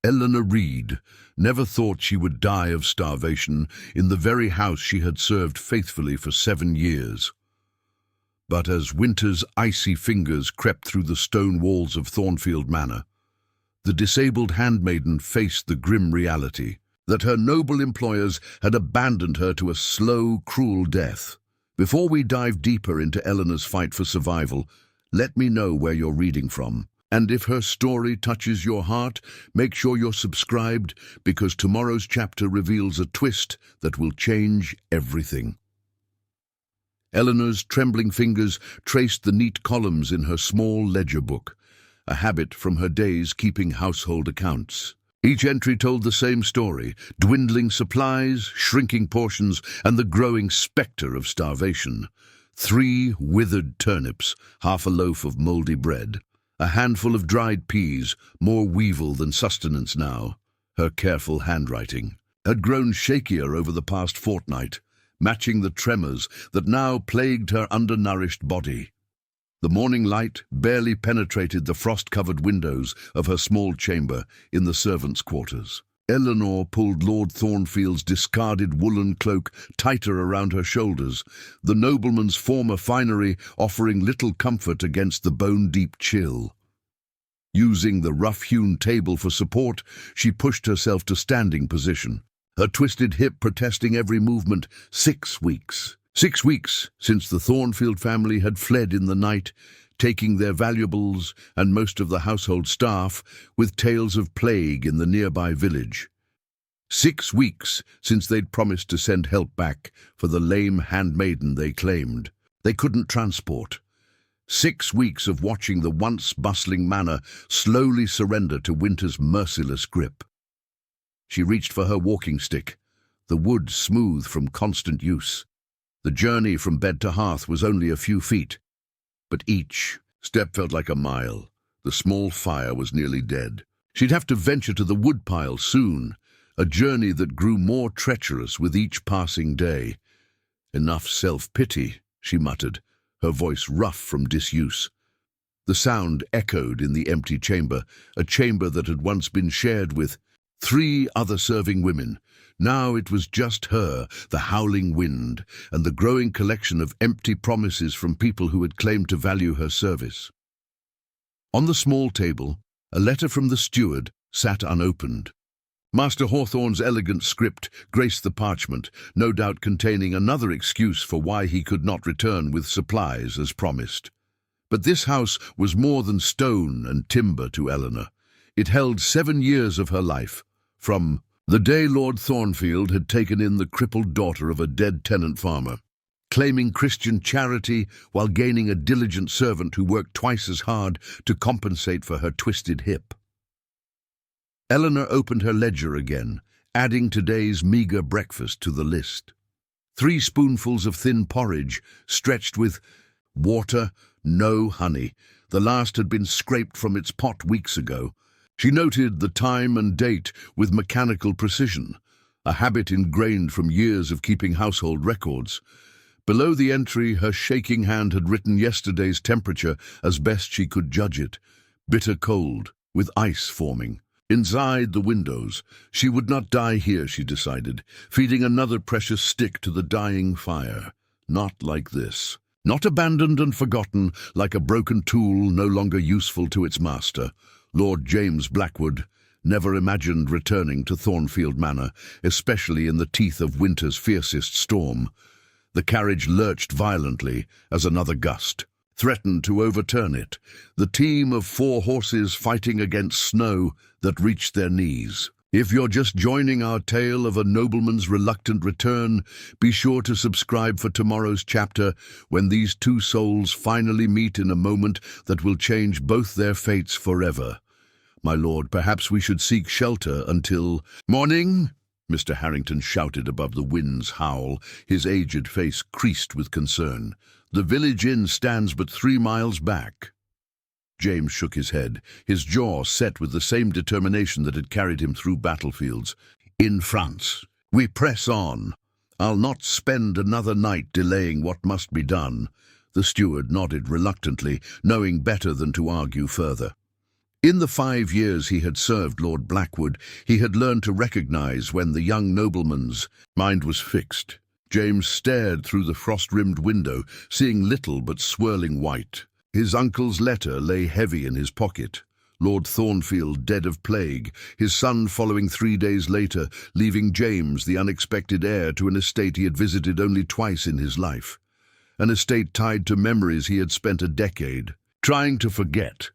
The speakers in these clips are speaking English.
Eleanor Reed never thought she would die of starvation in the very house she had served faithfully for 7 years. But as winter's icy fingers crept through the stone walls of Thornfield Manor, the disabled handmaiden faced the grim reality that her noble employers had abandoned her to a slow, cruel death. Before we dive deeper into Eleanor's fight for survival, let me know where you're reading from. And if her story touches your heart, make sure you're subscribed, because tomorrow's chapter reveals a twist that will change everything. Eleanor's trembling fingers traced the neat columns in her small ledger book, a habit from her days keeping household accounts. Each entry told the same story: dwindling supplies, shrinking portions, and the growing spectre of starvation. 3 withered turnips, half a loaf of mouldy bread, a handful of dried peas, more weevil than sustenance now. Her careful handwriting had grown shakier over the past fortnight, matching the tremors that now plagued her undernourished body. The morning light barely penetrated the frost-covered windows of her small chamber in the servants' quarters. Eleanor pulled Lord Thornfield's discarded woolen cloak tighter around her shoulders, the nobleman's former finery offering little comfort against the bone-deep chill. Using the rough-hewn table for support, she pushed herself to standing position, her twisted hip protesting every movement. 6 weeks. 6 weeks since the Thornfield family had fled in the night, taking their valuables and most of the household staff with tales of plague in the nearby village. 6 weeks since they'd promised to send help back for the lame handmaiden they claimed they couldn't transport. 6 weeks of watching the once bustling manor slowly surrender to winter's merciless grip. She reached for her walking stick, the wood smooth from constant use. The journey from bed to hearth was only a few feet, but each step felt like a mile. The small fire was nearly dead. She'd have to venture to the woodpile soon, a journey that grew more treacherous with each passing day. "Enough self-pity," she muttered, her voice rough from disuse. The sound echoed in the empty chamber, a chamber that had once been shared with 3 other serving women. Now it was just her, the howling wind, and the growing collection of empty promises from people who had claimed to value her service. On the small table, a letter from the steward sat unopened. Master Hawthorne's elegant script graced the parchment, no doubt containing another excuse for why he could not return with supplies as promised. But this house was more than stone and timber to Eleanor. It held 7 years of her life, from the day Lord Thornfield had taken in the crippled daughter of a dead tenant farmer, claiming Christian charity while gaining a diligent servant who worked twice as hard to compensate for her twisted hip. Eleanor opened her ledger again, adding today's meager breakfast to the list. 3 spoonfuls of thin porridge, stretched with water, no honey. The last had been scraped from its pot weeks ago. She noted the time and date with mechanical precision, a habit ingrained from years of keeping household records. Below the entry, her shaking hand had written yesterday's temperature as best she could judge it: bitter cold, with ice forming. Inside the windows, she would not die here, she decided, feeding another precious stick to the dying fire. Not like this. Not abandoned and forgotten, like a broken tool no longer useful to its master. Lord James Blackwood never imagined returning to Thornfield Manor, especially in the teeth of winter's fiercest storm. The carriage lurched violently as another gust threatened to overturn it, the team of 4 horses fighting against snow that reached their knees. If you're just joining our tale of a nobleman's reluctant return, be sure to subscribe for tomorrow's chapter, when these 2 souls finally meet in a moment that will change both their fates forever. My lord, perhaps we should seek shelter until— "Morning!" Mr. Harrington shouted above the wind's howl, his aged face creased with concern. "The village inn stands but 3 miles back." James shook his head, his jaw set with the same determination that had carried him through battlefields. "In France. We press on. I'll not spend another night delaying what must be done." The steward nodded reluctantly, knowing better than to argue further. In the 5 years he had served Lord Blackwood, he had learned to recognize when the young nobleman's mind was fixed. James stared through the frost-rimmed window, seeing little but swirling white. His uncle's letter lay heavy in his pocket. Lord Thornfield dead of plague, his son following 3 days later, leaving James the unexpected heir to an estate he had visited only twice in his life. An estate tied to memories he had spent a decade trying to forget.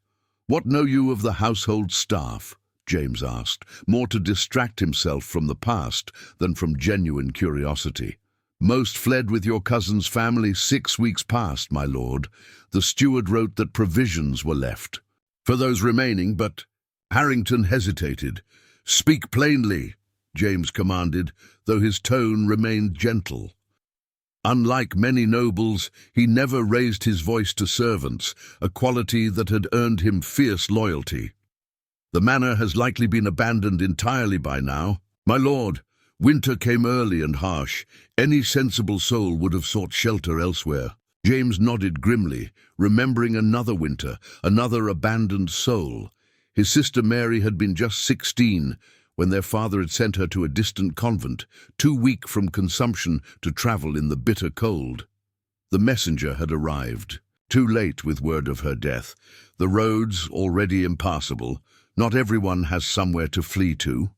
"What know you of the household staff?" James asked, more to distract himself from the past than from genuine curiosity. "Most fled with your cousin's family 6 weeks past, my lord. The steward wrote that provisions were left for those remaining, but—" Harrington hesitated. "Speak plainly," James commanded, though his tone remained gentle. Unlike many nobles, he never raised his voice to servants, a quality that had earned him fierce loyalty. "The manor has likely been abandoned entirely by now. My lord, winter came early and harsh. Any sensible soul would have sought shelter elsewhere." James nodded grimly, remembering another winter, another abandoned soul. His sister Mary had been just 16 when their father had sent her to a distant convent, too weak from consumption to travel in the bitter cold. The messenger had arrived, too late with word of her death. The roads already impassable. "Not everyone has somewhere to flee to,"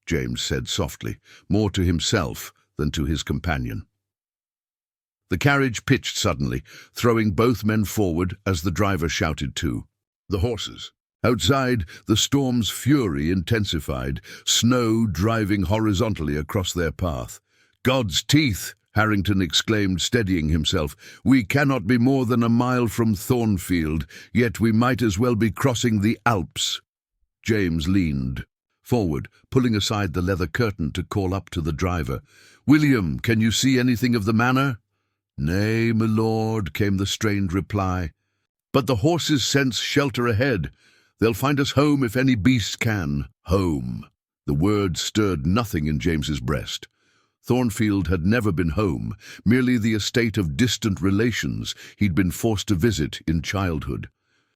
James said softly, more to himself than to his companion. The carriage pitched suddenly, throwing both men forward as the driver shouted to the horses. Outside, the storm's fury intensified, snow driving horizontally across their path. "God's teeth!" Harrington exclaimed, steadying himself. "We cannot be more than a mile from Thornfield, yet we might as well be crossing the Alps." James leaned forward, pulling aside the leather curtain to call up to the driver. "William, can you see anything of the manor?" "Nay, my lord," came the strained reply. "But the horses sense shelter ahead. They'll find us home if any beast can." Home. The word stirred nothing in James's breast. Thornfield had never been home, merely the estate of distant relations he'd been forced to visit in childhood.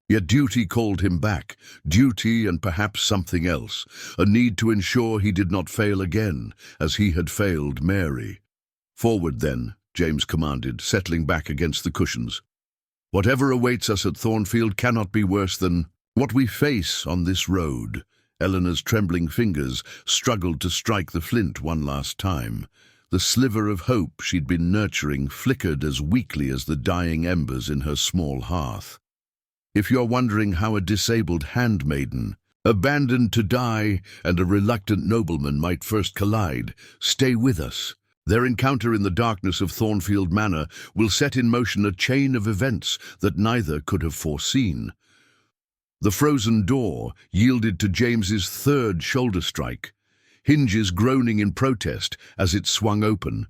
Yet duty called him back, duty and perhaps something else, a need to ensure he did not fail again, as he had failed Mary. "Forward, then," James commanded, settling back against the cushions. "Whatever awaits us at Thornfield cannot be worse than what we face on this road." Eleanor's trembling fingers struggled to strike the flint one last time. The sliver of hope she'd been nurturing flickered as weakly as the dying embers in her small hearth. "If you're wondering how a disabled handmaiden, abandoned to die, and a reluctant nobleman might first collide, stay with us. Their encounter in the darkness of Thornfield Manor will set in motion a chain of events that neither could have foreseen." The frozen door yielded to James's third shoulder strike, hinges groaning in protest as it swung open.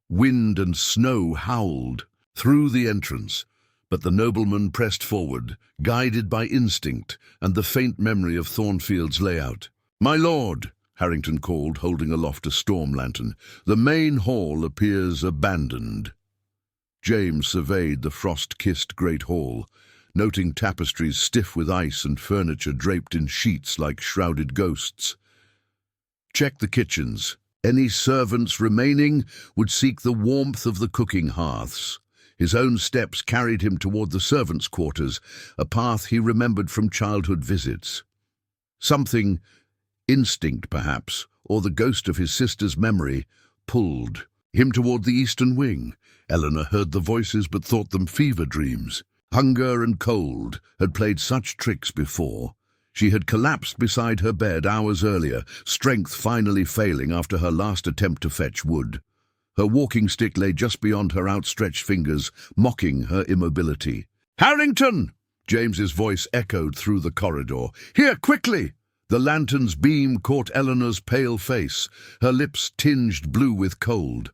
Wind and snow howled through the entrance, but the nobleman pressed forward, guided by instinct and the faint memory of Thornfield's layout. "My lord," Harrington called, holding aloft a storm lantern, "the main hall appears abandoned." James surveyed the frost-kissed great hall, noting tapestries stiff with ice and furniture draped in sheets like shrouded ghosts. "Check the kitchens. Any servants remaining would seek the warmth of the cooking hearths." His own steps carried him toward the servants' quarters, a path he remembered from childhood visits. Something, instinct perhaps, or the ghost of his sister's memory, pulled him toward the eastern wing. Eleanor heard the voices but thought them fever dreams. Hunger and cold had played such tricks before. She had collapsed beside her bed hours earlier, strength finally failing after her last attempt to fetch wood. Her walking stick lay just beyond her outstretched fingers, mocking her immobility. "Harrington!" James's voice echoed through the corridor. "Here, quickly!" The lantern's beam caught Eleanor's pale face, her lips tinged blue with cold.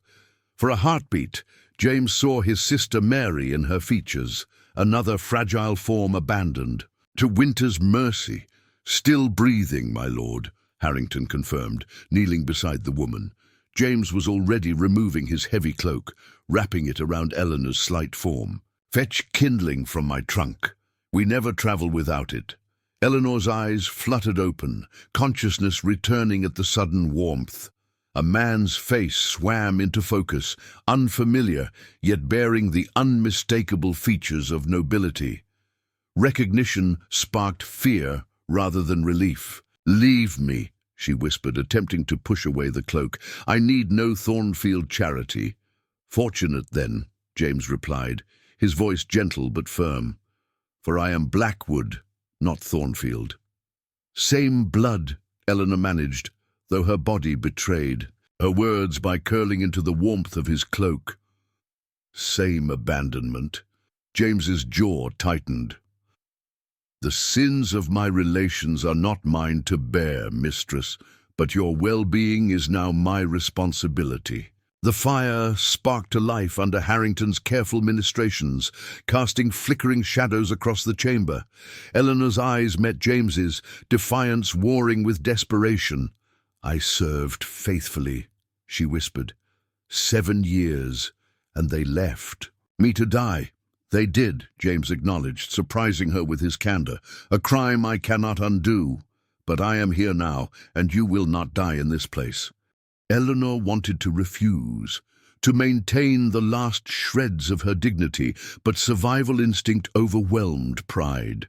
For a heartbeat, James saw his sister Mary in her features, another fragile form abandoned to winter's mercy. "Still breathing, my lord," Harrington confirmed, kneeling beside the woman. James was already removing his heavy cloak, wrapping it around Eleanor's slight form. "Fetch kindling from my trunk. We never travel without it." Eleanor's eyes fluttered open, consciousness returning at the sudden warmth. A man's face swam into focus, unfamiliar, yet bearing the unmistakable features of nobility. Recognition sparked fear rather than relief. "Leave me," she whispered, attempting to push away the cloak. "I need no Thornfield charity." "Fortunate, then," James replied, his voice gentle but firm. "For I am Blackwood, not Thornfield." "Same blood," Eleanor managed, though her body betrayed her words by curling into the warmth of his cloak. "Same abandonment." James's jaw tightened. "The sins of my relations are not mine to bear, mistress, but your well-being is now my responsibility." The fire sparked to life under Harrington's careful ministrations, casting flickering shadows across the chamber. Eleanor's eyes met James's, defiance warring with desperation. "I served faithfully," she whispered. 7 years, and they left. "Me to die." "They did," James acknowledged, surprising her with his candor. "A crime I cannot undo. But I am here now, and you will not die in this place." Eleanor wanted to refuse, to maintain the last shreds of her dignity, but survival instinct overwhelmed pride.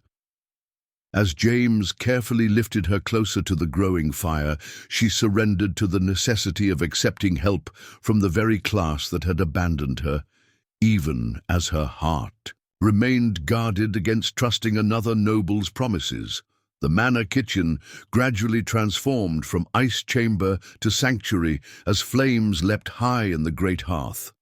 As James carefully lifted her closer to the growing fire, she surrendered to the necessity of accepting help from the very class that had abandoned her, even as her heart remained guarded against trusting another noble's promises. The manor kitchen gradually transformed from ice chamber to sanctuary as flames leapt high in the great hearth.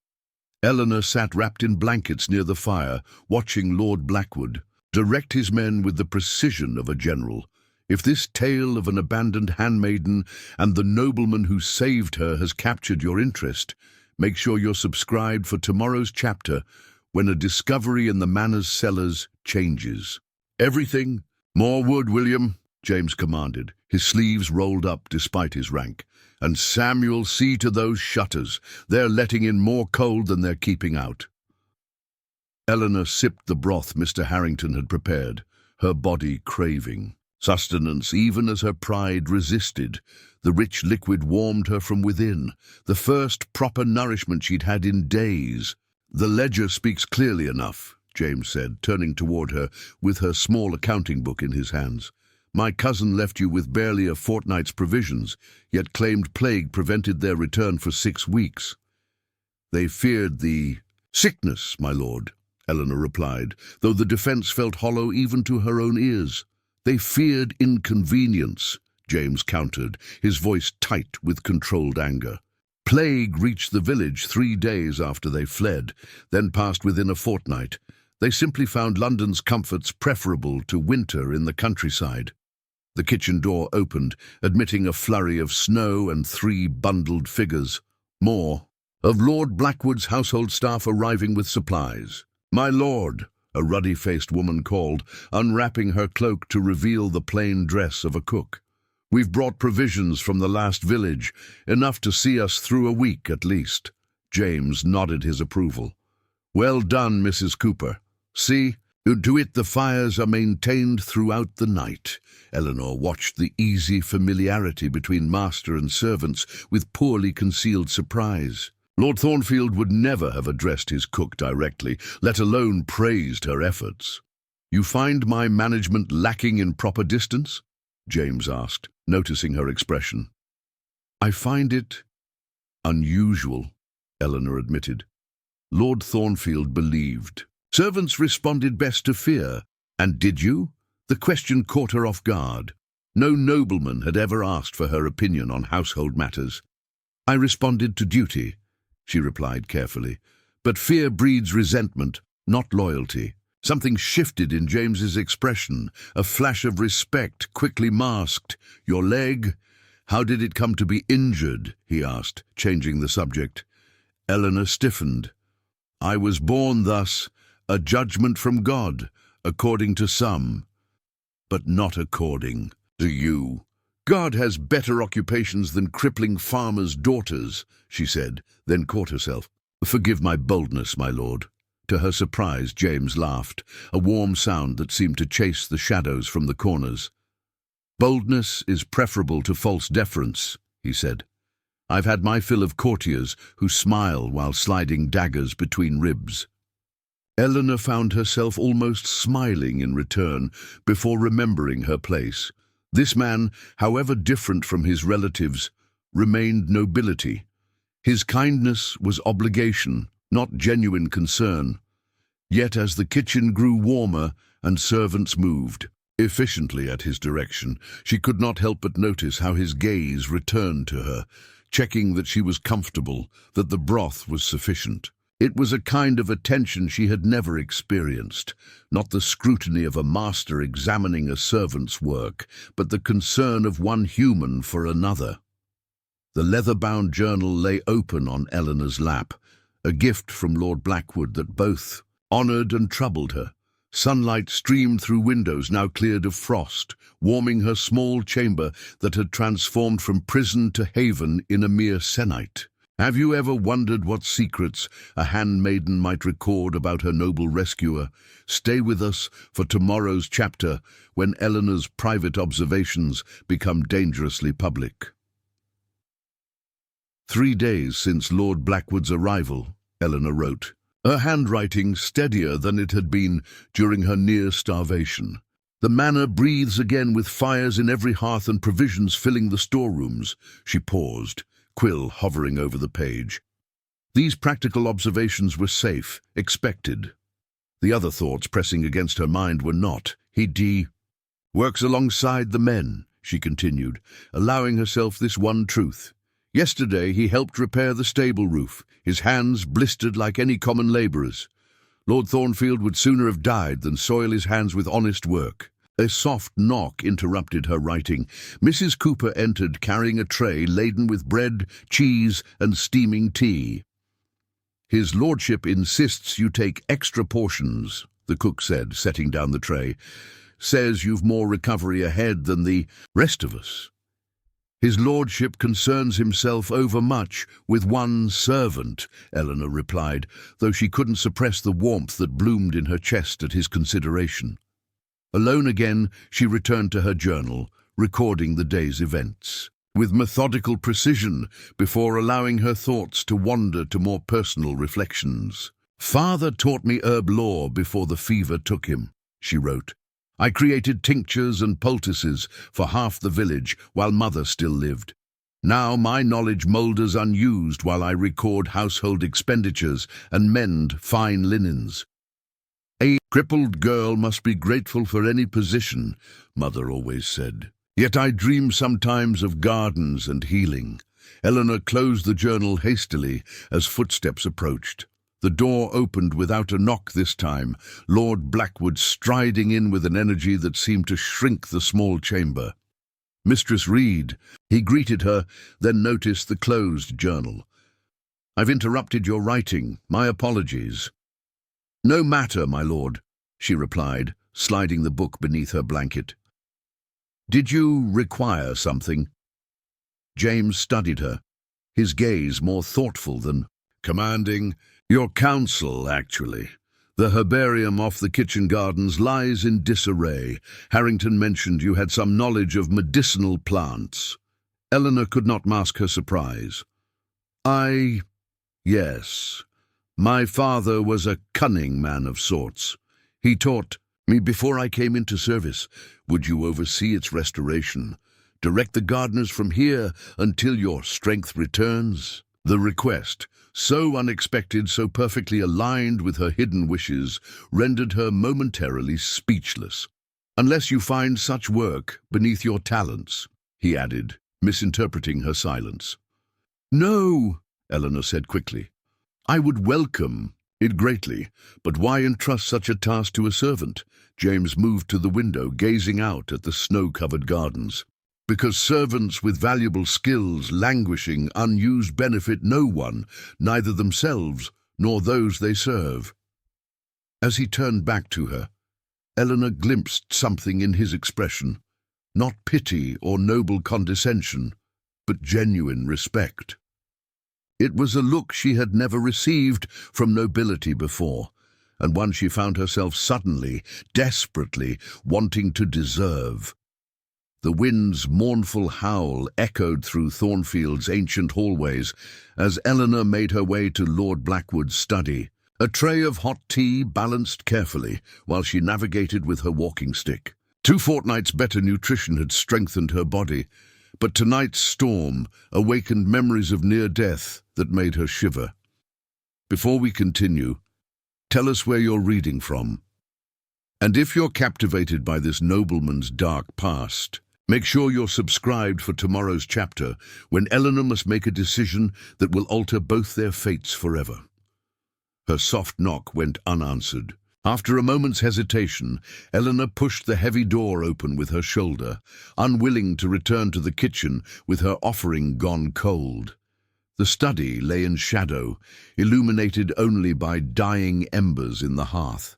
Eleanor sat wrapped in blankets near the fire, watching Lord Blackwood direct his men with the precision of a general. If this tale of an abandoned handmaiden and the nobleman who saved her has captured your interest, make sure you're subscribed for tomorrow's chapter, when a discovery in the manor's cellars changes everything. "More wood, William," James commanded, his sleeves rolled up despite his rank. "And Samuel, see to those shutters. They're letting in more cold than they're keeping out." Eleanor sipped the broth Mr. Harrington had prepared, her body craving sustenance even as her pride resisted. The rich liquid warmed her from within, the first proper nourishment she'd had in days. "The ledger speaks clearly enough," James said, turning toward her with her small accounting book in his hands. "My cousin left you with barely a fortnight's provisions, yet claimed plague prevented their return for 6 weeks." "They feared the sickness, my lord," Eleanor replied, though the defense felt hollow even to her own ears. "They feared inconvenience," James countered, his voice tight with controlled anger. "Plague reached the village 3 days after they fled, then passed within a fortnight. They simply found London's comforts preferable to winter in the countryside." The kitchen door opened, admitting a flurry of snow and 3 bundled figures. More of Lord Blackwood's household staff arriving with supplies. "My lord," a ruddy-faced woman called, unwrapping her cloak to reveal the plain dress of a cook. "We've brought provisions from the last village, enough to see us through a week at least." James nodded his approval. "Well done, Mrs. Cooper. See, to it the fires are maintained throughout the night." Eleanor watched the easy familiarity between master and servants with poorly concealed surprise. Lord Thornfield would never have addressed his cook directly, let alone praised her efforts. "You find my management lacking in proper distance?" James asked, noticing her expression. "I find it unusual," Eleanor admitted. Lord Thornfield believed. "Servants responded best to fear. And did you?" The question caught her off guard. No nobleman had ever asked for her opinion on household matters. "I responded to duty," she replied carefully. "But fear breeds resentment, not loyalty." Something shifted in James's expression, a flash of respect quickly masked. "Your leg? How did it come to be injured?" he asked, changing the subject. Eleanor stiffened. "I was born thus, a judgment from God, according to some, but not according to you." "God has better occupations than crippling farmers' daughters," she said, then caught herself. "Forgive my boldness, my lord." To her surprise, James laughed, a warm sound that seemed to chase the shadows from the corners. "Boldness is preferable to false deference," he said. "I've had my fill of courtiers who smile while sliding daggers between ribs." Eleanor found herself almost smiling in return before remembering her place. This man, however different from his relatives, remained nobility. His kindness was obligation, not genuine concern. Yet as the kitchen grew warmer and servants moved efficiently at his direction, she could not help but notice how his gaze returned to her, checking that she was comfortable, that the broth was sufficient. It was a kind of attention she had never experienced, not the scrutiny of a master examining a servant's work, but the concern of one human for another. The leather-bound journal lay open on Eleanor's lap, a gift from Lord Blackwood that both honoured and troubled her. Sunlight streamed through windows now cleared of frost, warming her small chamber that had transformed from prison to haven in a mere sennight. Have you ever wondered what secrets a handmaiden might record about her noble rescuer? Stay with us for tomorrow's chapter, when Eleanor's private observations become dangerously public. 3 days since Lord Blackwood's arrival, Eleanor wrote, her handwriting steadier than it had been during her near starvation. The manor breathes again with fires in every hearth and provisions filling the storerooms. She paused, quill hovering over the page. These practical observations were safe, expected. The other thoughts pressing against her mind were not. He works alongside the men, she continued, allowing herself this one truth. Yesterday he helped repair the stable roof, his hands blistered like any common labourer's. Lord Thornfield would sooner have died than soil his hands with honest work. A soft knock interrupted her writing. Mrs. Cooper entered carrying a tray laden with bread, cheese, and steaming tea. "His lordship insists you take extra portions," the cook said, setting down the tray. "Says you've more recovery ahead than the rest of us. His lordship concerns himself overmuch with one servant," Eleanor replied, though she couldn't suppress the warmth that bloomed in her chest at his consideration. Alone again, she returned to her journal, recording the day's events with methodical precision before allowing her thoughts to wander to more personal reflections. "Father taught me herb lore before the fever took him," she wrote. "I created tinctures and poultices for half the village while Mother still lived. Now my knowledge moulders unused while I record household expenditures and mend fine linens. A crippled girl must be grateful for any position, Mother always said. Yet I dream sometimes of gardens and healing." Eleanor closed the journal hastily as footsteps approached. The door opened without a knock this time, Lord Blackwood striding in with an energy that seemed to shrink the small chamber. "Mistress Reed," he greeted her, then noticed the closed journal. "I've interrupted your writing. My apologies." "No matter, my lord," she replied, sliding the book beneath her blanket. "Did you require something?" James studied her, his gaze more thoughtful than commanding. "Your counsel, actually. The herbarium off the kitchen gardens lies in disarray. Harrington mentioned you had some knowledge of medicinal plants." Eleanor could not mask her surprise. Yes. My father was a cunning man of sorts. He taught me before I came into service. Would you oversee its restoration? Direct the gardeners from here until your strength returns?" The request, so unexpected, so perfectly aligned with her hidden wishes, rendered her momentarily speechless. "Unless you find such work beneath your talents," he added, misinterpreting her silence. "No," Eleanor said quickly. "I would welcome it greatly, but why entrust such a task to a servant?" James moved to the window, gazing out at the snow-covered gardens. "Because servants with valuable skills languishing unused benefit no one, neither themselves nor those they serve." As he turned back to her, Eleanor glimpsed something in his expression, not pity or noble condescension, but genuine respect. It was a look she had never received from nobility before, and one she found herself suddenly, desperately wanting to deserve. The wind's mournful howl echoed through Thornfield's ancient hallways as Eleanor made her way to Lord Blackwood's study. A tray of hot tea balanced carefully while she navigated with her walking stick. 2 fortnights better nutrition had strengthened her body, but tonight's storm awakened memories of near death that made her shiver. Before we continue, tell us where you're reading from. And if you're captivated by this nobleman's dark past, make sure you're subscribed for tomorrow's chapter, when Eleanor must make a decision that will alter both their fates forever. Her soft knock went unanswered. After a moment's hesitation, Eleanor pushed the heavy door open with her shoulder, unwilling to return to the kitchen with her offering gone cold. The study lay in shadow, illuminated only by dying embers in the hearth.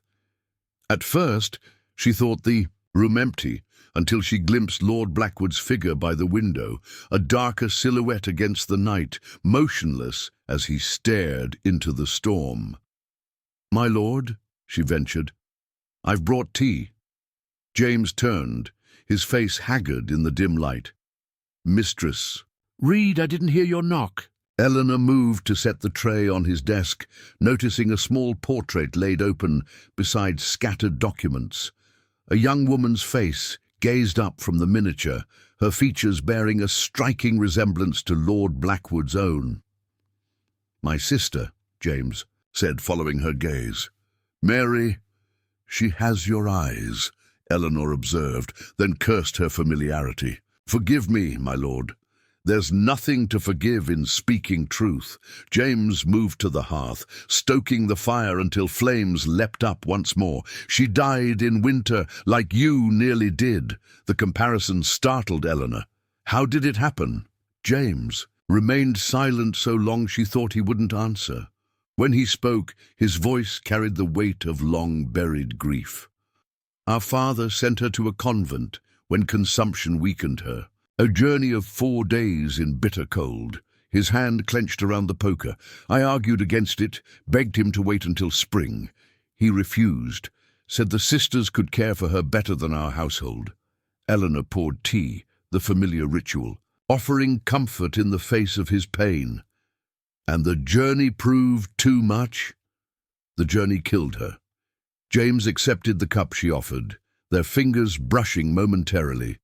At first, she thought the room empty, until she glimpsed Lord Blackwood's figure by the window, a darker silhouette against the night, motionless as he stared into the storm. "My lord," she ventured, "I've brought tea." James turned, his face haggard in the dim light. "Mistress." "Read, I didn't hear your knock." Eleanor moved to set the tray on his desk, noticing a small portrait laid open beside scattered documents. A young woman's face gazed up from the miniature, her features bearing a striking resemblance to Lord Blackwood's own. "My sister," James said, following her gaze. "Mary, she has your eyes," Eleanor observed, then cursed her familiarity. "Forgive me, my lord. There's nothing to forgive in speaking truth." James moved to the hearth, stoking the fire until flames leapt up once more. "She died in winter, like you nearly did." The comparison startled Eleanor. "How did it happen?" James remained silent so long she thought he wouldn't answer. When he spoke, his voice carried the weight of long-buried grief. "Our father sent her to a convent when consumption weakened her. A journey of 4 days in bitter cold." His hand clenched around the poker. "I argued against it, begged him to wait until spring. He refused, said the sisters could care for her better than our household." Eleanor poured tea, the familiar ritual, offering comfort in the face of his pain. "And the journey proved too much?" "The journey killed her." James accepted the cup she offered, their fingers brushing momentarily.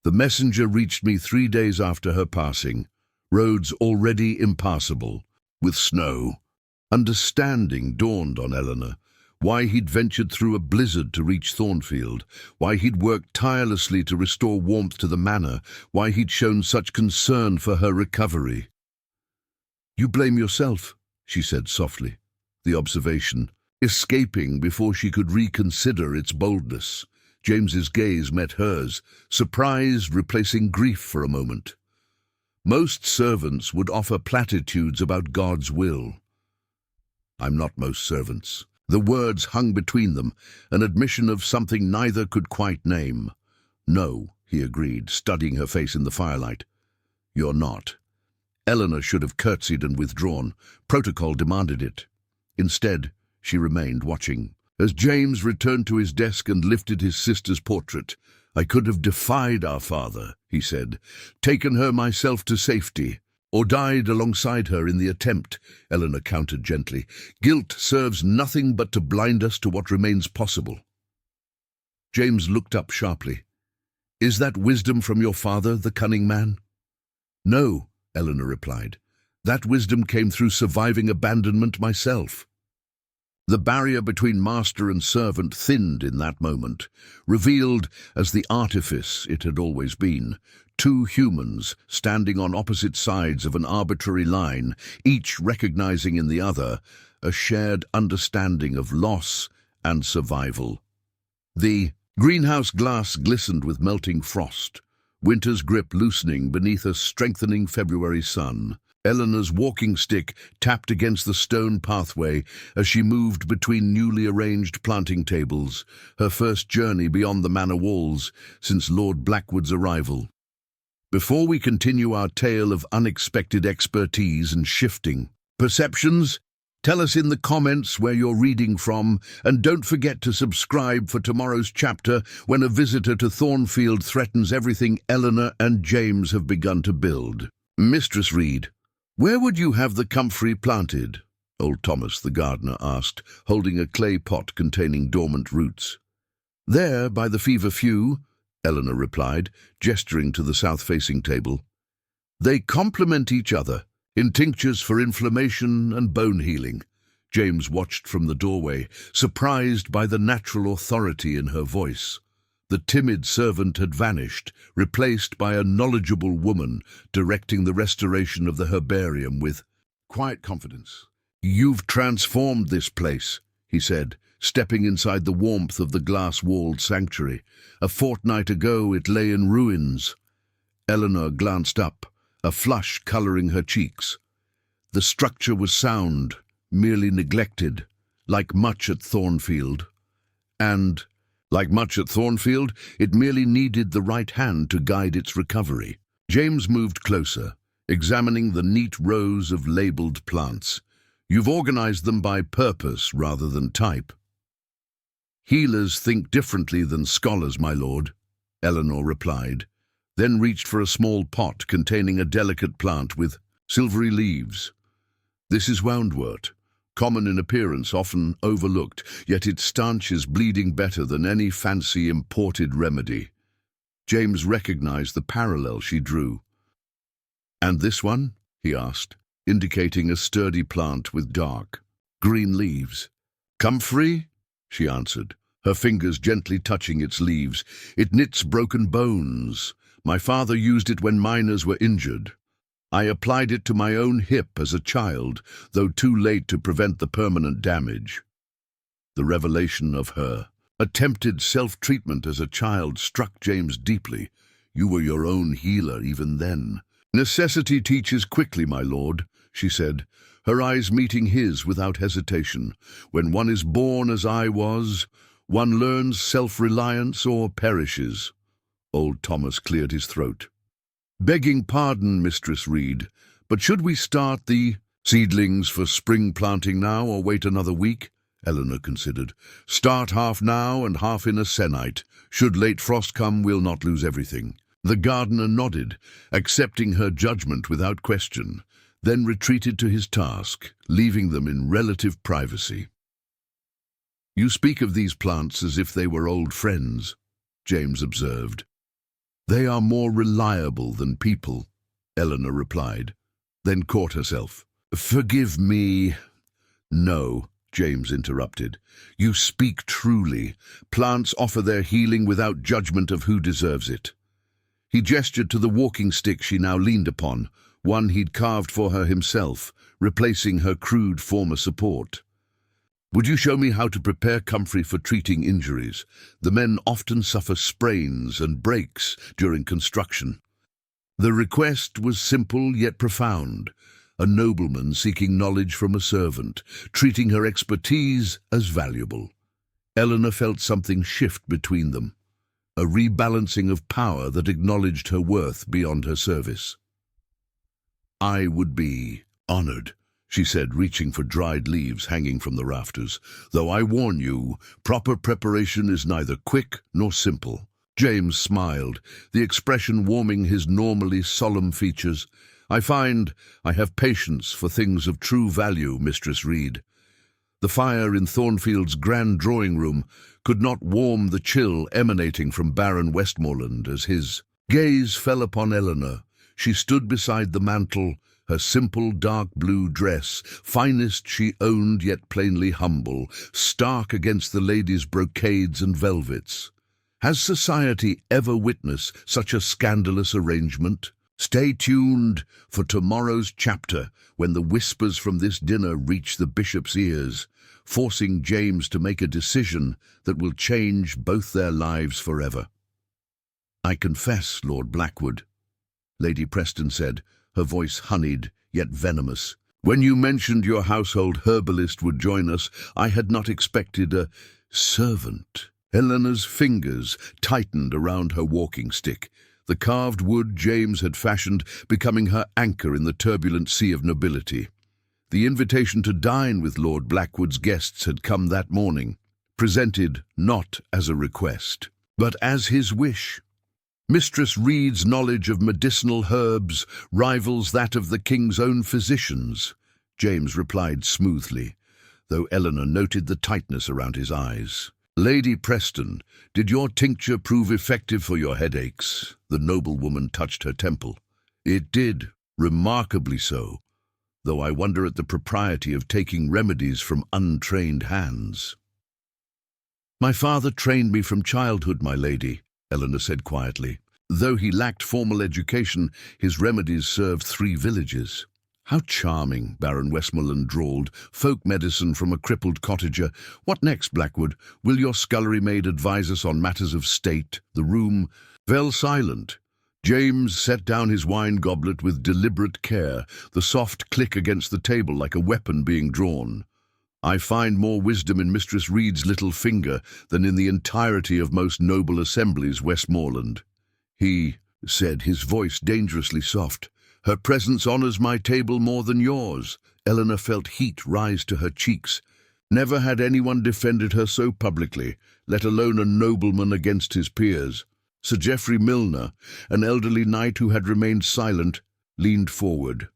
"The messenger reached me 3 days after her passing, roads already impassable, with snow." Understanding dawned on Eleanor, why he'd ventured through a blizzard to reach Thornfield, why he'd worked tirelessly to restore warmth to the manor, why he'd shown such concern for her recovery. "You blame yourself," she said softly, the observation escaping before she could reconsider its boldness. James's gaze met hers, surprise replacing grief for a moment. Most servants would offer platitudes about God's will. "I'm not most servants." The words hung between them, an admission of something neither could quite name. "No," he agreed, studying her face in the firelight. "You're not." Eleanor should have curtsied and withdrawn. Protocol demanded it. Instead, she remained watching. As James returned to his desk and lifted his sister's portrait, "I could have defied our father," he said, "taken her myself to safety, or died alongside her in the attempt," Eleanor countered gently. "Guilt serves nothing but to blind us to what remains possible." James looked up sharply. "Is that wisdom from your father, the cunning man?" "No," Eleanor replied. "That wisdom came through surviving abandonment myself." The barrier between master and servant thinned in that moment, revealed as the artifice it had always been, 2 humans standing on opposite sides of an arbitrary line, each recognizing in the other a shared understanding of loss and survival. The greenhouse glass glistened with melting frost, winter's grip loosening beneath a strengthening February sun. Eleanor's walking stick tapped against the stone pathway as she moved between newly arranged planting tables, her first journey beyond the manor walls since Lord Blackwood's arrival. Before we continue our tale of unexpected expertise and shifting perceptions, Tell us in the comments where you're reading from, and don't forget to subscribe for tomorrow's chapter when a visitor to Thornfield threatens everything Eleanor and James have begun to build. Mistress Reed, where would you have the comfrey planted? Old Thomas the gardener asked, holding a clay pot containing dormant roots. There, by the feverfew, Eleanor replied, gesturing to the south-facing table. They complement each other in tinctures for inflammation and bone healing. James watched from the doorway, surprised by the natural authority in her voice. The timid servant had vanished, replaced by a knowledgeable woman directing the restoration of the herbarium with quiet confidence. "You've transformed this place," he said, stepping inside the warmth of the glass-walled sanctuary. "A fortnight ago it lay in ruins." Eleanor glanced up, a flush colouring her cheeks. The structure was sound, merely neglected, like much at Thornfield. And, like much at Thornfield, it merely needed the right hand to guide its recovery. James moved closer, examining the neat rows of labelled plants. "You've organised them by purpose rather than type." "Healers think differently than scholars, my lord," Eleanor replied, then reached for a small pot containing a delicate plant with silvery leaves. "This is woundwort, common in appearance, often overlooked, yet its stanches bleeding better than any fancy imported remedy." James recognized the parallel she drew. "And this one?" he asked, indicating a sturdy plant with dark, green leaves. "Comfrey?" she answered, her fingers gently touching its leaves. "It knits broken bones. My father used it when miners were injured. I applied it to my own hip as a child, though too late to prevent the permanent damage." The revelation of her attempted self-treatment as a child struck James deeply. "You were your own healer even then." "Necessity teaches quickly, my lord," she said, her eyes meeting his without hesitation. "When one is born as I was, one learns self-reliance or perishes." Old Thomas cleared his throat. "Begging pardon, Mistress Reed, but should we start the seedlings for spring planting now or wait another week?" Eleanor considered. "Start half now and half in a sennight. Should late frost come, we'll not lose everything." The gardener nodded, accepting her judgment without question, then retreated to his task, leaving them in relative privacy. "You speak of these plants as if they were old friends," James observed. "They are more reliable than people," Eleanor replied, then caught herself. "Forgive me." "No," James interrupted. "You speak truly. Plants offer their healing without judgment of who deserves it." He gestured to the walking stick she now leaned upon, one he'd carved for her himself, replacing her crude former support. "Would you show me how to prepare comfrey for treating injuries? The men often suffer sprains and breaks during construction." The request was simple yet profound, a nobleman seeking knowledge from a servant, treating her expertise as valuable. Eleanor felt something shift between them, a rebalancing of power that acknowledged her worth beyond her service. "I would be honored," she said, reaching for dried leaves hanging from the rafters. "Though I warn you, proper preparation is neither quick nor simple." James smiled, the expression warming his normally solemn features. "I find I have patience for things of true value, Mistress Reed." The fire in Thornfield's grand drawing-room could not warm the chill emanating from Baron Westmoreland as his gaze fell upon Eleanor. She stood beside the mantel, her simple dark blue dress, finest she owned yet plainly humble, stark against the lady's brocades and velvets. Has society ever witnessed such a scandalous arrangement? Stay tuned for tomorrow's chapter when the whispers from this dinner reach the bishop's ears, forcing James to make a decision that will change both their lives forever. "I confess, Lord Blackwood," Lady Preston said, her voice honeyed yet venomous. "When you mentioned your household herbalist would join us, I had not expected a servant." Eleanor's fingers tightened around her walking stick, the carved wood James had fashioned becoming her anchor in the turbulent sea of nobility. The invitation to dine with Lord Blackwood's guests had come that morning, presented not as a request, but as his wish. Mistress Reed's knowledge of medicinal herbs rivals that of the king's own physicians, James replied smoothly, though Eleanor noted the tightness around his eyes. Lady Preston, did your tincture prove effective for your headaches? The noblewoman touched her temple. It did, remarkably so, though I wonder at the propriety of taking remedies from untrained hands. My father trained me from childhood, my lady, Eleanor said quietly. Though he lacked formal education, his remedies served 3 villages. How charming, Baron Westmoreland drawled. Folk medicine from a crippled cottager. What next, Blackwood? Will your scullery maid advise us on matters of state? The room fell silent. James set down his wine goblet with deliberate care, the soft click against the table like a weapon being drawn. I find more wisdom in Mistress Reed's little finger than in the entirety of most noble assemblies, Westmoreland. He said, his voice dangerously soft. Her presence honours my table more than yours. Eleanor felt heat rise to her cheeks. Never had anyone defended her so publicly, let alone a nobleman against his peers. Sir Geoffrey Milner, an elderly knight who had remained silent, leaned forward.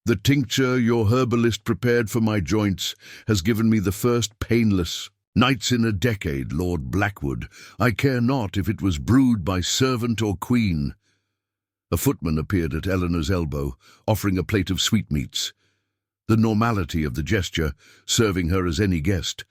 The tincture your herbalist prepared for my joints has given me the first painless nights in a decade, Lord Blackwood. I care not if it was brewed by servant or queen. A footman appeared at Eleanor's elbow, offering a plate of sweetmeats. The normality of the gesture, serving her as any guest,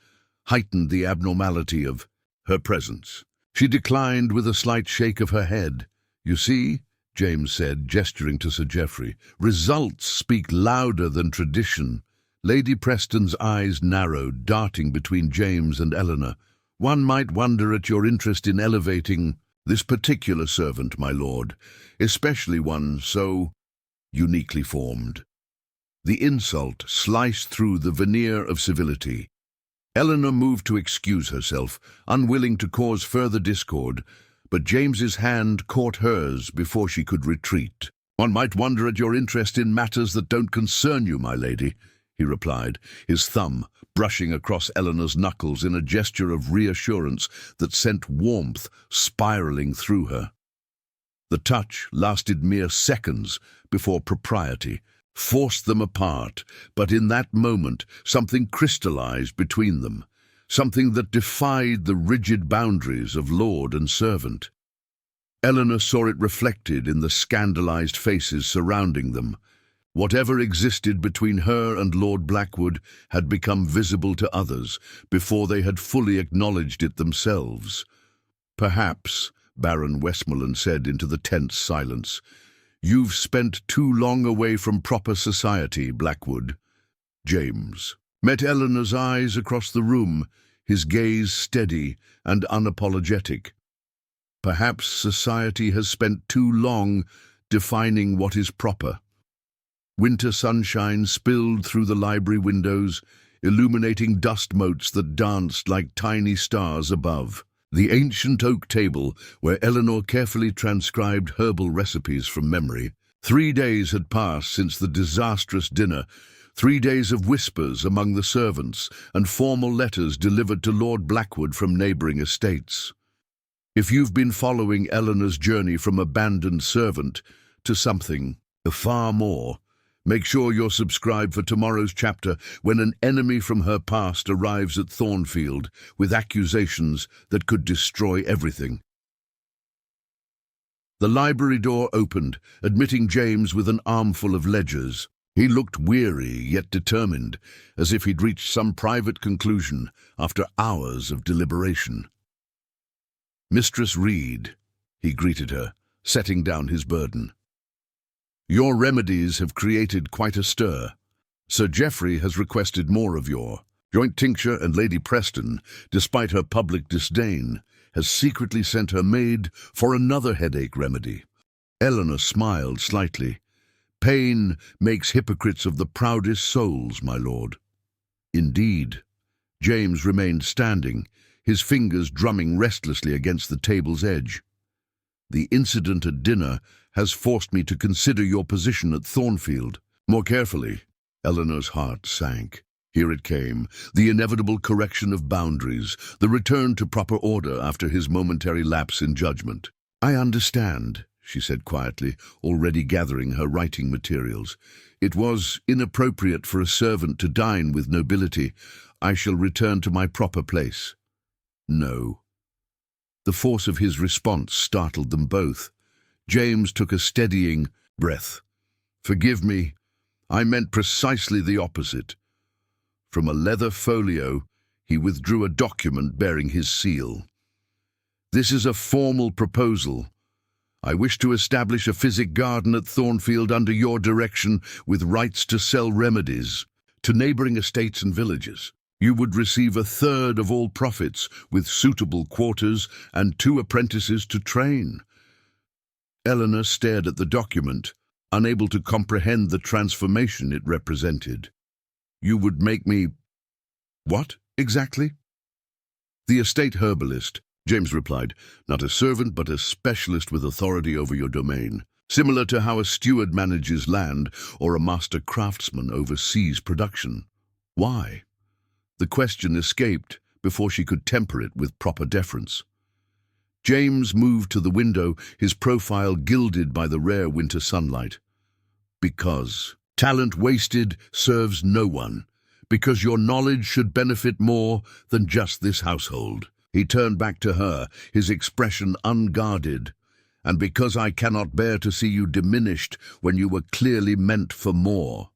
heightened the abnormality of her presence. She declined with a slight shake of her head. You see, James said, gesturing to Sir Geoffrey, results speak louder than tradition. Lady Preston's eyes narrowed, darting between James and Eleanor. One might wonder at your interest in elevating this particular servant, my lord, especially one so uniquely formed. The insult sliced through the veneer of civility. Eleanor moved to excuse herself, unwilling to cause further discord, but James's hand caught hers before she could retreat. One might wonder at your interest in matters that don't concern you, my lady, he replied, his thumb brushing across Eleanor's knuckles in a gesture of reassurance that sent warmth spiraling through her. The touch lasted mere seconds before propriety forced them apart, but in that moment something crystallized between them, something that defied the rigid boundaries of lord and servant. Eleanor saw it reflected in the scandalized faces surrounding them. Whatever existed between her and Lord Blackwood had become visible to others before they had fully acknowledged it themselves. Perhaps, Baron Westmoreland said into the tense silence, you've spent too long away from proper society, Blackwood. James met Eleanor's eyes across the room, his gaze steady and unapologetic. Perhaps society has spent too long defining what is proper. Winter sunshine spilled through the library windows, illuminating dust motes that danced like tiny stars above. The ancient oak table, where Eleanor carefully transcribed herbal recipes from memory. 3 days had passed since the disastrous dinner, 3 days of whispers among the servants and formal letters delivered to Lord Blackwood from neighbouring estates. If you've been following Eleanor's journey from abandoned servant to something far more, make sure you're subscribed for tomorrow's chapter when an enemy from her past arrives at Thornfield with accusations that could destroy everything. The library door opened, admitting James with an armful of ledgers. He looked weary yet determined, as if he'd reached some private conclusion after hours of deliberation. Mistress Reed, he greeted her, setting down his burden. Your remedies have created quite a stir. Sir Geoffrey has requested more of your joint tincture, and Lady Preston, despite her public disdain, has secretly sent her maid for another headache remedy. Eleanor smiled slightly. Pain makes hypocrites of the proudest souls, my lord. Indeed. James remained standing, his fingers drumming restlessly against the table's edge. The incident at dinner has forced me to consider your position at Thornfield more carefully. Eleanor's heart sank. Here it came, the inevitable correction of boundaries, the return to proper order after his momentary lapse in judgment. "I understand," she said quietly, already gathering her writing materials. "It was inappropriate for a servant to dine with nobility. I shall return to my proper place." "No." The force of his response startled them both. James took a steadying breath. "Forgive me. I meant precisely the opposite." From a leather folio, he withdrew a document bearing his seal. "This is a formal proposal. I wish to establish a physic garden at Thornfield under your direction with rights to sell remedies to neighboring estates and villages. You would receive a third of all profits with suitable quarters and 2 apprentices to train." Eleanor stared at the document, unable to comprehend the transformation it represented. "You would make me... what, exactly?" "The estate herbalist," James replied. "Not a servant, but a specialist with authority over your domain. Similar to how a steward manages land or a master craftsman oversees production." "Why?" The question escaped before she could temper it with proper deference. James moved to the window, his profile gilded by the rare winter sunlight. "Because talent wasted serves no one. Because your knowledge should benefit more than just this household." He turned back to her, his expression unguarded. "And because I cannot bear to see you diminished when you were clearly meant for more."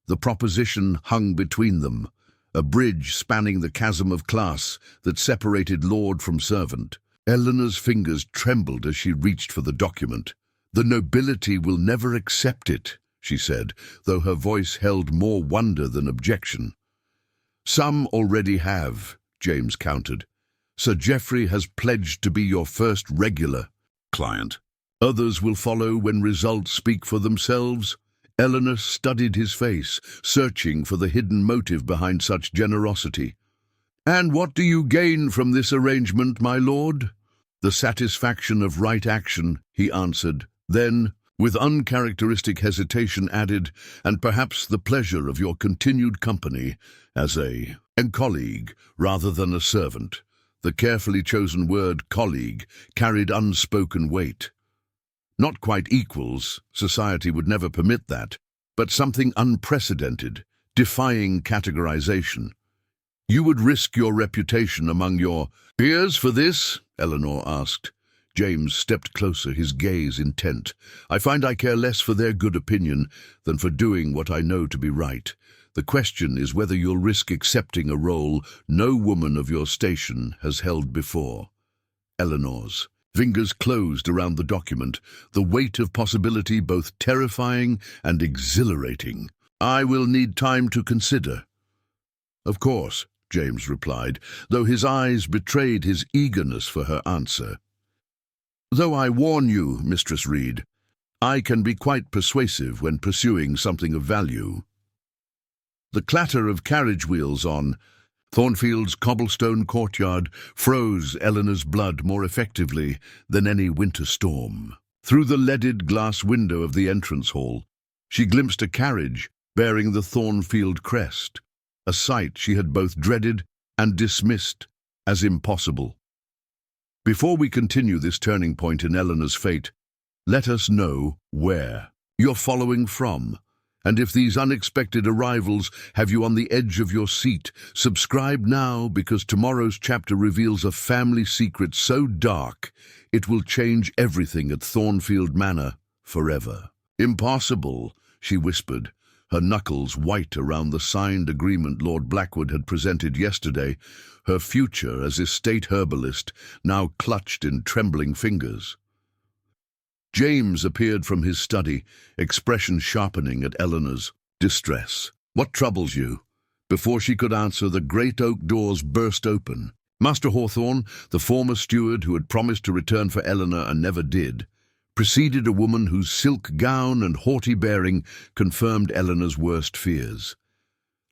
The proposition hung between them, a bridge spanning the chasm of class that separated lord from servant. Eleanor's fingers trembled as she reached for the document. "The nobility will never accept it," she said, though her voice held more wonder than objection. "Some already have," James countered. "Sir Geoffrey has pledged to be your first regular client. Others will follow when results speak for themselves." Eleanor studied his face, searching for the hidden motive behind such generosity. "And what do you gain from this arrangement, my lord?" "The satisfaction of right action," he answered. Then, with uncharacteristic hesitation, added, "and perhaps the pleasure of your continued company as a colleague rather than a servant." The carefully chosen word colleague carried unspoken weight. Not quite equals, society would never permit that, but something unprecedented, defying categorization. "You would risk your reputation among your peers for this?" Eleanor asked. James stepped closer, his gaze intent. "I find I care less for their good opinion than for doing what I know to be right. The question is whether you'll risk accepting a role no woman of your station has held before." Eleanor's fingers closed around the document, the weight of possibility both terrifying and exhilarating. "I will need time to consider." "Of course," James replied, though his eyes betrayed his eagerness for her answer. "Though I warn you, Mistress Reed, I can be quite persuasive when pursuing something of value." The clatter of carriage wheels on Thornfield's cobblestone courtyard froze Eleanor's blood more effectively than any winter storm. Through the leaded glass window of the entrance hall, she glimpsed a carriage bearing the Thornfield crest, a sight she had both dreaded and dismissed as impossible. Before we continue this turning point in Eleanor's fate, let us know where you're following from. And if these unexpected arrivals have you on the edge of your seat, subscribe now, because tomorrow's chapter reveals a family secret so dark it will change everything at Thornfield Manor forever. "Impossible," she whispered, her knuckles white around the signed agreement Lord Blackwood had presented yesterday, her future as estate herbalist now clutched in trembling fingers. James appeared from his study, expression sharpening at Eleanor's distress. "What troubles you?" Before she could answer, the great oak doors burst open. Master Hawthorne, the former steward who had promised to return for Eleanor and never did, preceded a woman whose silk gown and haughty bearing confirmed Eleanor's worst fears.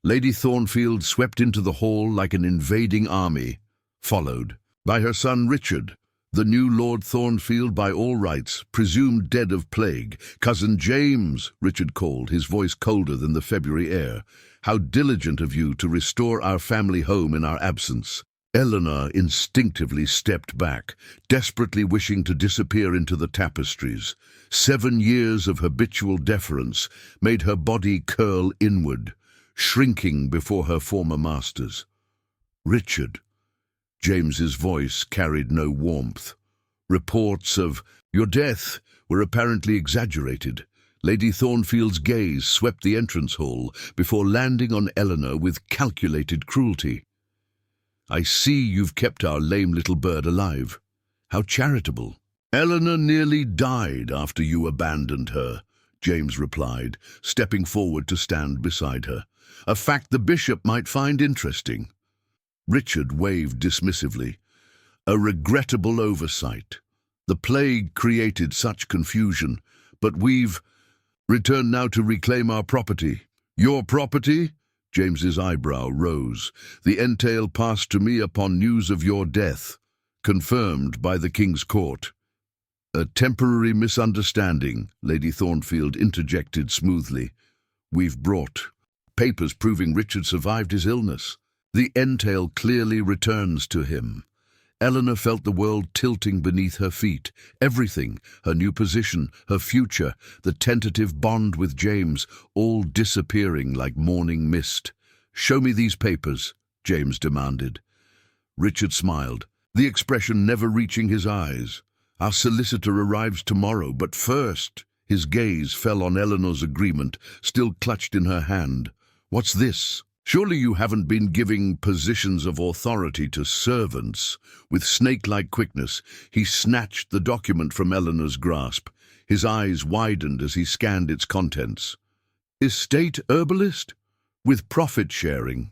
Lady Thornfield swept into the hall like an invading army, followed by her son Richard, The new Lord Thornfield, by all rights, presumed dead of plague. Cousin James, Richard called, his voice colder than the February air. How diligent of you to restore our family home in our absence. Eleanor instinctively stepped back, desperately wishing to disappear into the tapestries. 7 years of habitual deference made her body curl inward, shrinking before her former masters. Richard. James's voice carried no warmth. Reports of your death were apparently exaggerated. Lady Thornfield's gaze swept the entrance hall before landing on Eleanor with calculated cruelty. I see you've kept our lame little bird alive. How charitable. Eleanor nearly died after you abandoned her, James replied, stepping forward to stand beside her. A fact the bishop might find interesting. Richard waved dismissively. A regrettable oversight. The plague created such confusion, but we've returned now to reclaim our property. Your property? James's eyebrow rose. The entail passed to me upon news of your death, confirmed by the King's Court. A temporary misunderstanding, Lady Thornfield interjected smoothly. We've brought papers proving Richard survived his illness. The entail clearly returns to him. Eleanor felt the world tilting beneath her feet. Everything, her new position, her future, the tentative bond with James, all disappearing like morning mist. Show me these papers, James demanded. Richard smiled, the expression never reaching his eyes. Our solicitor arrives tomorrow, but first, his gaze fell on Eleanor's agreement, still clutched in her hand. What's this? Surely you haven't been giving positions of authority to servants. With snake-like quickness, he snatched the document from Eleanor's grasp. His eyes widened as he scanned its contents. Estate herbalist? With profit sharing?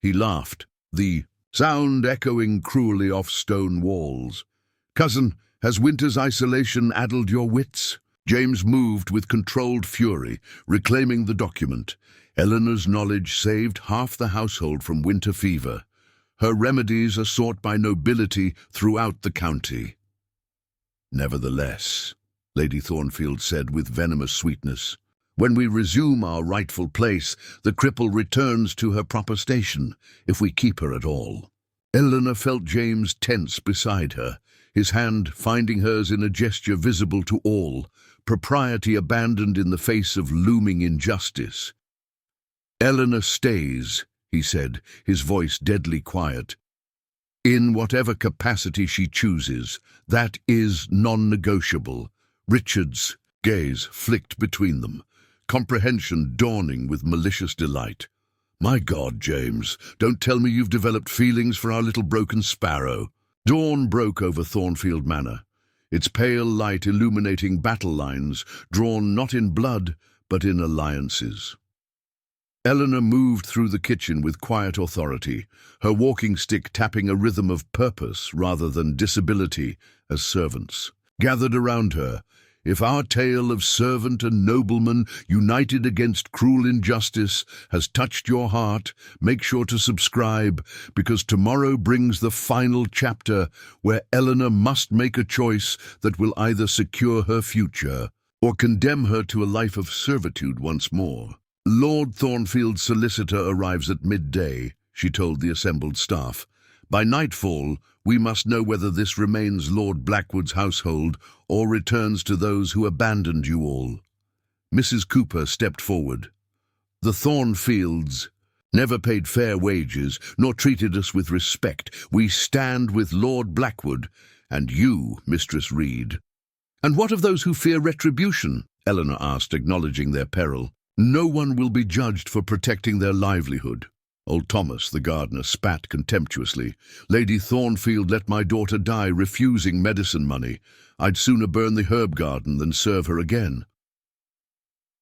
He laughed, the sound echoing cruelly off stone walls. Cousin, has winter's isolation addled your wits? James moved with controlled fury, reclaiming the document. Eleanor's knowledge saved half the household from winter fever. Her remedies are sought by nobility throughout the county. Nevertheless, Lady Thornfield said with venomous sweetness, when we resume our rightful place, the cripple returns to her proper station, if we keep her at all. Eleanor felt James tense beside her, his hand finding hers in a gesture visible to all, propriety abandoned in the face of looming injustice. Eleanor stays, he said, his voice deadly quiet. In whatever capacity she chooses, that is non-negotiable. Richard's gaze flicked between them, comprehension dawning with malicious delight. My God, James, don't tell me you've developed feelings for our little broken sparrow. Dawn broke over Thornfield Manor, its pale light illuminating battle lines drawn not in blood, but in alliances. Eleanor moved through the kitchen with quiet authority, her walking stick tapping a rhythm of purpose rather than disability as servants gathered around her. If our tale of servant and nobleman united against cruel injustice has touched your heart, make sure to subscribe, because tomorrow brings the final chapter where Eleanor must make a choice that will either secure her future or condemn her to a life of servitude once more. Lord Thornfield's solicitor arrives at midday, she told the assembled staff. By nightfall, we must know whether this remains Lord Blackwood's household or returns to those who abandoned you all. Mrs. Cooper stepped forward. The Thornfields never paid fair wages, nor treated us with respect. We stand with Lord Blackwood, and you, Mistress Reed. And what of those who fear retribution? Eleanor asked, acknowledging their peril. No one will be judged for protecting their livelihood. Old Thomas, the gardener, spat contemptuously. Lady Thornfield let my daughter die refusing medicine money. I'd sooner burn the herb garden than serve her again.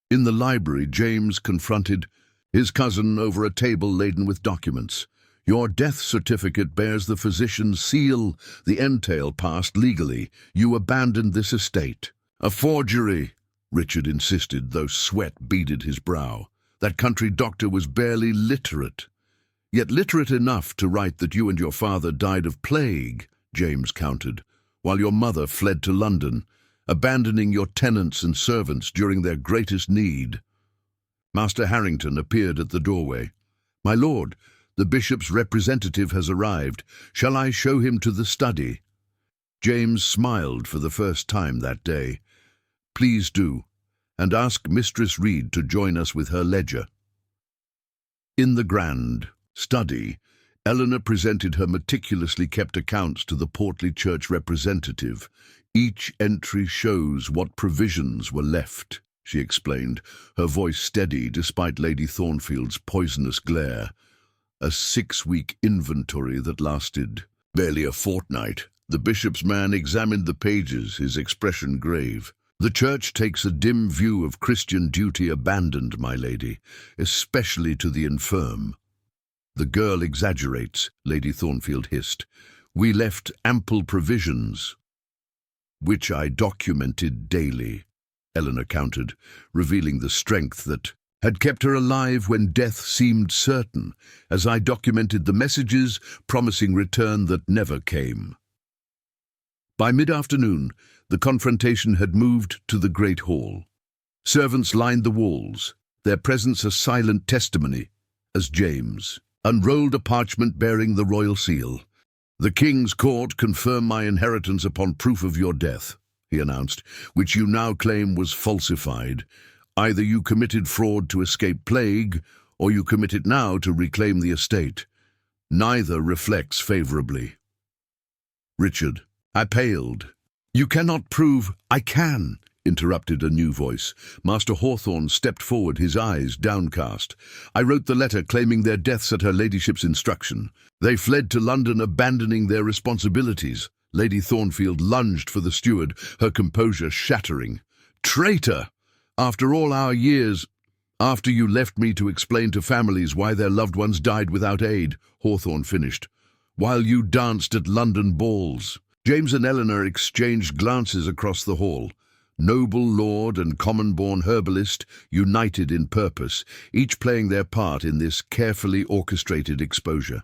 In the library, James confronted his cousin over a table laden with documents. Your death certificate bears the physician's seal. The entail passed legally. You abandoned this estate. A forgery, Richard insisted, though sweat beaded his brow. That country doctor was barely literate. Yet literate enough to write that you and your father died of plague, James countered. while your mother fled to London, abandoning your tenants and servants during their greatest need. Master Harrington appeared at the doorway. "My lord, the bishop's representative has arrived. Shall I show him to the study?" James smiled for the first time that day. "Please do, and ask Mistress Reed to join us with her ledger." In the grand study, Eleanor presented her meticulously kept accounts to the portly church representative. "Each entry shows what provisions were left," she explained, her voice steady despite Lady Thornfield's poisonous glare. "A 6-week inventory that lasted barely a fortnight." The bishop's man examined the pages, his expression grave. "The church takes a dim view of Christian duty abandoned, my lady, especially to the infirm." "The girl exaggerates," Lady Thornfield hissed. "We left ample provisions." "Which I documented daily," Eleanor countered, revealing the strength that had kept her alive when death seemed certain, "as I documented the messages promising return that never came." By mid-afternoon, the confrontation had moved to the great hall. Servants lined the walls, their presence a silent testimony, as James unrolled a parchment bearing the royal seal. "The King's court confirm my inheritance upon proof of your death," he announced, "which you now claim was falsified. Either you committed fraud to escape plague, or you commit it now to reclaim the estate. Neither reflects favorably." Richard, I paled. "You cannot prove—" "I can," interrupted a new voice. Master Hawthorne stepped forward, his eyes downcast. "I wrote the letter claiming their deaths at her ladyship's instruction. They fled to London, abandoning their responsibilities." Lady Thornfield lunged for the steward, her composure shattering. "Traitor! After all our years—" "After you left me to explain to families why their loved ones died without aid," Hawthorne finished. "While you danced at London balls." James and Eleanor exchanged glances across the hall. Noble lord and common-born herbalist, united in purpose, each playing their part in this carefully orchestrated exposure.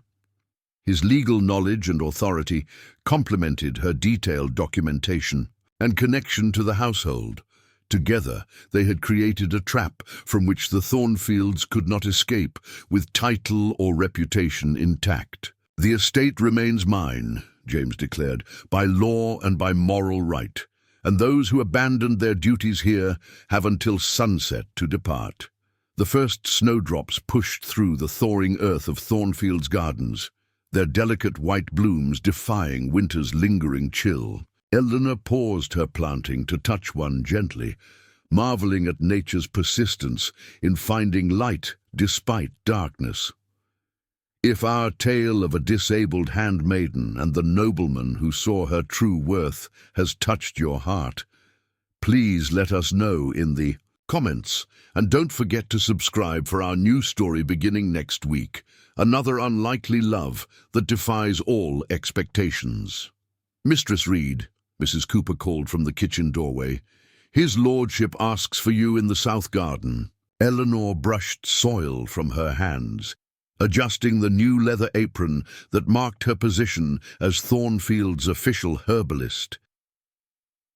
His legal knowledge and authority complemented her detailed documentation and connection to the household. Together, they had created a trap from which the Thornfields could not escape, with title or reputation intact. "The estate remains mine," James declared, "by law and by moral right, and those who abandoned their duties here have until sunset to depart." The first snowdrops pushed through the thawing earth of Thornfield's gardens, their delicate white blooms defying winter's lingering chill. Eleanor paused her planting to touch one gently, marveling at nature's persistence in finding light despite darkness. "If our tale of a disabled handmaiden and the nobleman who saw her true worth has touched your heart, please let us know in the comments, and don't forget to subscribe for our new story beginning next week, Another Unlikely Love That Defies All Expectations." "Mistress Reed," Mrs. Cooper called from the kitchen doorway, "His lordship asks for you in the south garden." Eleanor brushed soil from her hands, adjusting the new leather apron that marked her position as Thornfield's official herbalist.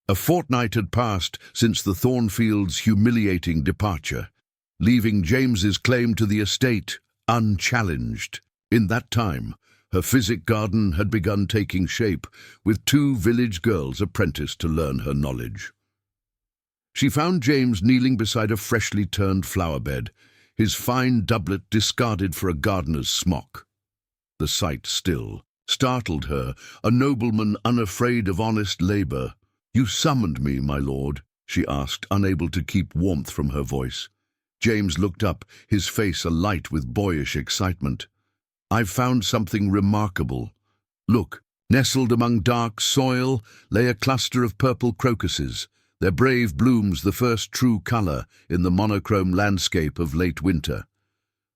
A fortnight had passed since the Thornfields' humiliating departure, leaving James's claim to the estate unchallenged. In that time, her physic garden had begun taking shape, with 2 village girls apprenticed to learn her knowledge. She found James kneeling beside a freshly turned flower bed, his fine doublet discarded for a gardener's smock. The sight still startled her, a nobleman unafraid of honest labour. "You summoned me, my lord?" she asked, unable to keep warmth from her voice. James looked up, his face alight with boyish excitement. "I've found something remarkable. Look." Nestled among dark soil lay a cluster of purple crocuses, their brave blooms the first true colour in the monochrome landscape of late winter.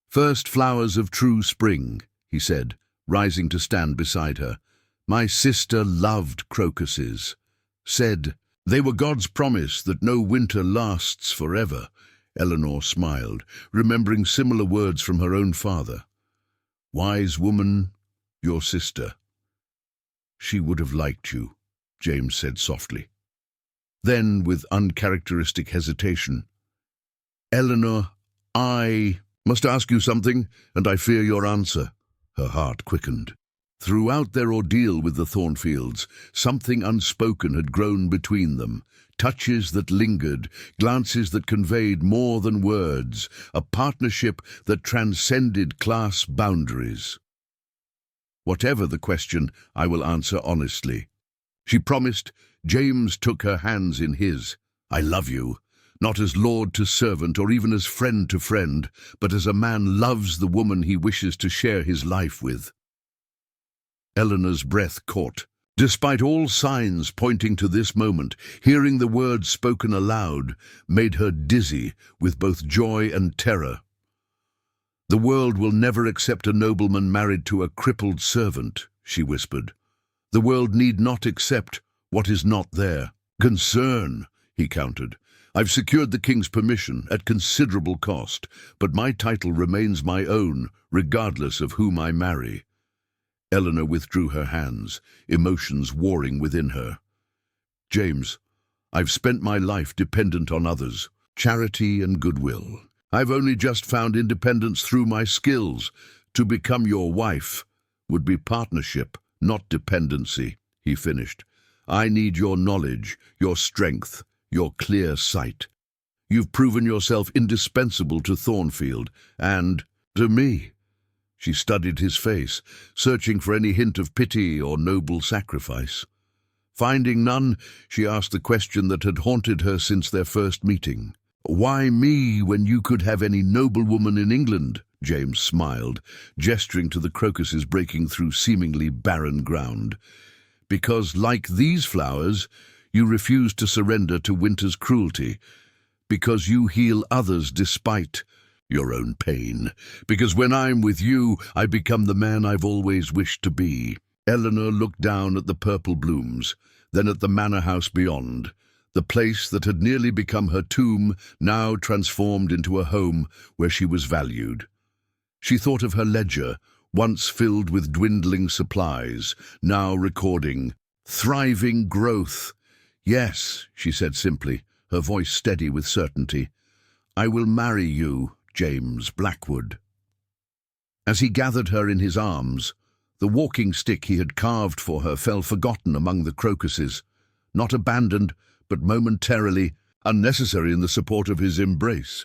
"First flowers of true spring," he said, rising to stand beside her. "My sister loved crocuses. Said they were God's promise that no winter lasts forever." Eleanor smiled, remembering similar words from her own father. "Wise woman, your sister. She would have liked you." James said softly. Then, with uncharacteristic hesitation, "Eleanor, I must ask you something, and I fear your answer." Her heart quickened. Throughout their ordeal with the Thornfields, something unspoken had grown between them. Touches that lingered, glances that conveyed more than words, a partnership that transcended class boundaries. "Whatever the question, I will answer honestly," she promised. James took her hands in his. "I love you, not as lord to servant or even as friend to friend, but as a man loves the woman he wishes to share his life with." Eleanor's breath caught. Despite all signs pointing to this moment, hearing the words spoken aloud made her dizzy with both joy and terror. "The world will never accept a nobleman married to a crippled servant," she whispered. "The world need not accept what is not there." "Concern," he countered. "I've secured the king's permission at considerable cost, but my title remains my own, regardless of whom I marry." Eleanor withdrew her hands, emotions warring within her. "James, I've spent my life dependent on others, charity and goodwill. I've only just found independence through my skills. To become your wife would be partnership, not dependency," he finished. "I need your knowledge, your strength, your clear sight. You've proven yourself indispensable to Thornfield and to me." She studied his face, searching for any hint of pity or noble sacrifice. Finding none, she asked the question that had haunted her since their first meeting. "Why me when you could have any noblewoman in England?" James smiled, gesturing to the crocuses breaking through seemingly barren ground. "Because, like these flowers, you refuse to surrender to winter's cruelty. Because you heal others despite your own pain. Because when I'm with you, I become the man I've always wished to be." Eleanor looked down at the purple blooms, then at the manor house beyond, the place that had nearly become her tomb, now transformed into a home where she was valued. She thought of her ledger, once filled with dwindling supplies, now recording thriving growth. "Yes," she said simply, her voice steady with certainty. "I will marry you, James Blackwood." As he gathered her in his arms, the walking stick he had carved for her fell forgotten among the crocuses, not abandoned, but momentarily unnecessary in the support of his embrace.